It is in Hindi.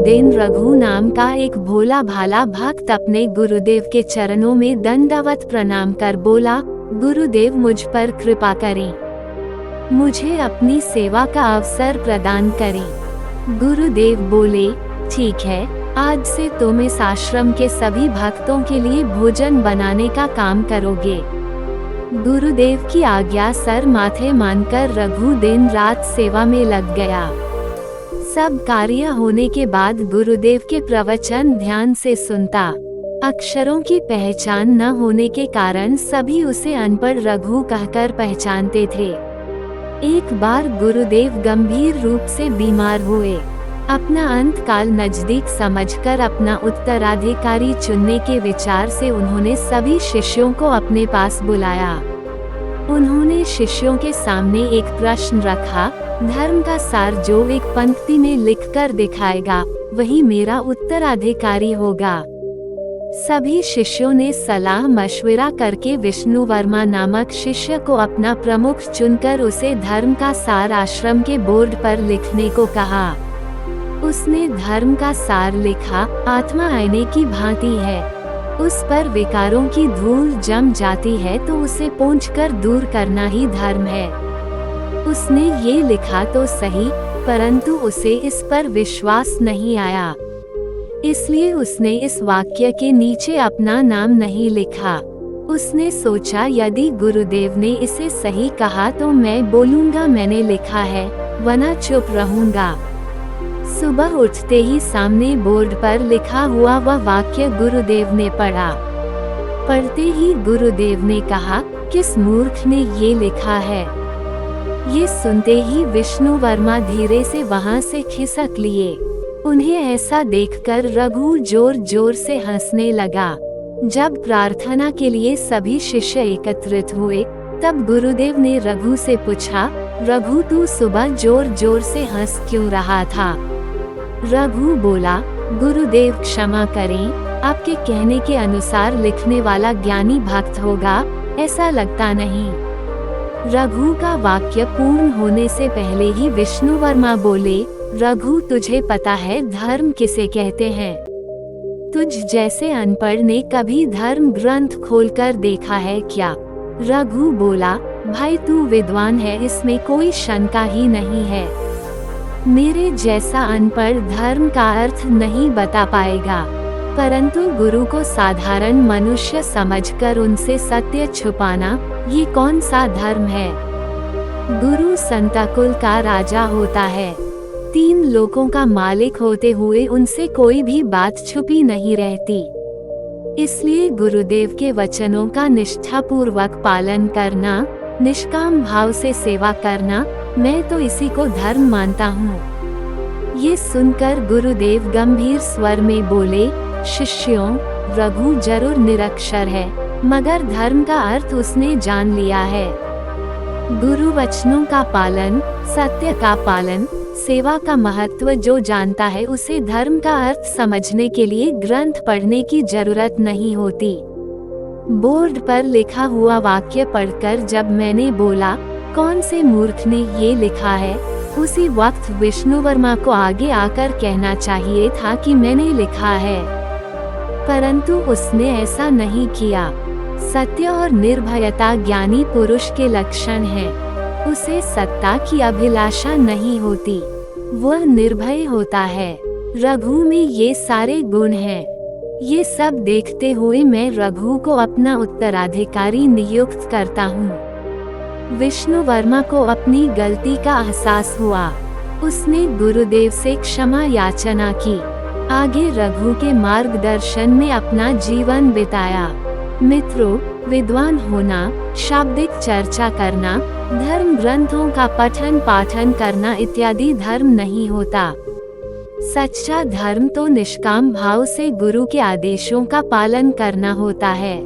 दिन रघु नाम का एक भोला भाला भक्त अपने गुरुदेव के चरणों में दंडवत प्रणाम कर बोला, गुरुदेव मुझ पर कृपा करें, मुझे अपनी सेवा का अवसर प्रदान करें। गुरुदेव बोले, ठीक है, आज से तुम इस आश्रम के सभी भक्तों के लिए भोजन बनाने का काम करोगे। गुरुदेव की आज्ञा सर माथे मानकर रघु दिन रात सेवा में लग गया। सब कार्य होने के बाद गुरुदेव के प्रवचन ध्यान से सुनता। अक्षरों की पहचान न होने के कारण सभी उसे अनपढ़ रघु कहकर पहचानते थे। एक बार गुरुदेव गंभीर रूप से बीमार हुए। अपना अंत काल नजदीक समझकर अपना उत्तराधिकारी चुनने के विचार से उन्होंने सभी शिष्यों को अपने पास बुलाया। उन्होंने शिष्यों के सामने एक प्रश्न रखा, धर्म का सार जो एक पंक्ति में लिखकर दिखाएगा, वही मेरा उत्तराधिकारी होगा। सभी शिष्यों ने सलाह मशविरा करके विष्णु वर्मा नामक शिष्य को अपना प्रमुख चुनकर उसे धर्म का सार आश्रम के बोर्ड पर लिखने को कहा। उसने धर्म का सार लिखा। आत्मा आईने की भांति है, उस पर विकारों की धूल जम जाती है तो उसे पोंछकर दूर करना ही धर्म है। उसने ये लिखा तो सही, परंतु उसे इस पर विश्वास नहीं आया, इसलिए उसने इस वाक्य के नीचे अपना नाम नहीं लिखा। उसने सोचा, यदि गुरुदेव ने इसे सही कहा तो मैं बोलूँगा मैंने लिखा है, वरना चुप रहूँगा। सुबह उठते ही सामने बोर्ड पर लिखा हुआ वह वाक्य गुरुदेव ने पढ़ा। पढ़ते ही गुरुदेव ने कहा, किस मूर्ख ने ये लिखा है। ये सुनते ही विष्णु वर्मा धीरे से वहां से खिसक लिए। उन्हें ऐसा देखकर रघु जोर जोर से हंसने लगा। जब प्रार्थना के लिए सभी शिष्य एकत्रित हुए, तब गुरुदेव ने रघु से पूछा, रघु तू सुबह जोर जोर से हंस क्यों रहा था। रघु बोला, गुरुदेव क्षमा करें, आपके कहने के अनुसार लिखने वाला ज्ञानी भक्त होगा, ऐसा लगता नहीं। रघु का वाक्य पूर्ण होने से पहले ही विष्णु वर्मा बोले, रघु तुझे पता है धर्म किसे कहते हैं। तुझ जैसे अनपढ़ ने कभी धर्म ग्रंथ खोलकर देखा है क्या। रघु बोला, भाई तू विद्वान है, इसमें कोई शंका ही नहीं है। मेरे जैसा अनपढ़ धर्म का अर्थ नहीं बता पाएगा, परंतु गुरु को साधारण मनुष्य समझकर उनसे सत्य छुपाना, ये कौन सा धर्म है। गुरु संतकुल का राजा होता है, 3 लोकों का मालिक होते हुए उनसे कोई भी बात छुपी नहीं रहती। इसलिए गुरुदेव के वचनों का निष्ठापूर्वक पालन करना, निष्काम भाव से सेवा करना, मैं तो इसी को धर्म मानता हूँ। ये सुनकर गुरुदेव गंभीर स्वर में बोले, शिष्यों, रघु जरूर निरक्षर है, मगर धर्म का अर्थ उसने जान लिया है। गुरु वचनों का पालन, सत्य का पालन, सेवा का महत्व जो जानता है उसे धर्म का अर्थ समझने के लिए ग्रंथ पढ़ने की जरूरत नहीं होती। बोर्ड पर लिखा हुआ वाक्य पढ़कर जब मैंने बोला, कौन से मूर्ख ने ये लिखा है, उसी वक्त विष्णु वर्मा को आगे आकर कहना चाहिए था कि मैंने लिखा है, परंतु उसने ऐसा नहीं किया। सत्य और निर्भयता ज्ञानी पुरुष के लक्षण हैं। उसे सत्ता की अभिलाषा नहीं होती, वह निर्भय होता है। रघु में ये सारे गुण हैं। ये सब देखते हुए मैं रघु को अपना उत्तराधिकारी नियुक्त करता हूँ। विष्णु वर्मा को अपनी गलती का एहसास हुआ। उसने गुरुदेव से क्षमा याचना की। आगे रघु के मार्गदर्शन में अपना जीवन बिताया। मित्रों, विद्वान होना, शाब्दिक चर्चा करना, धर्म ग्रंथों का पठन पाठन करना इत्यादि धर्म नहीं होता। सच्चा धर्म तो निष्काम भाव से गुरु के आदेशों का पालन करना होता है।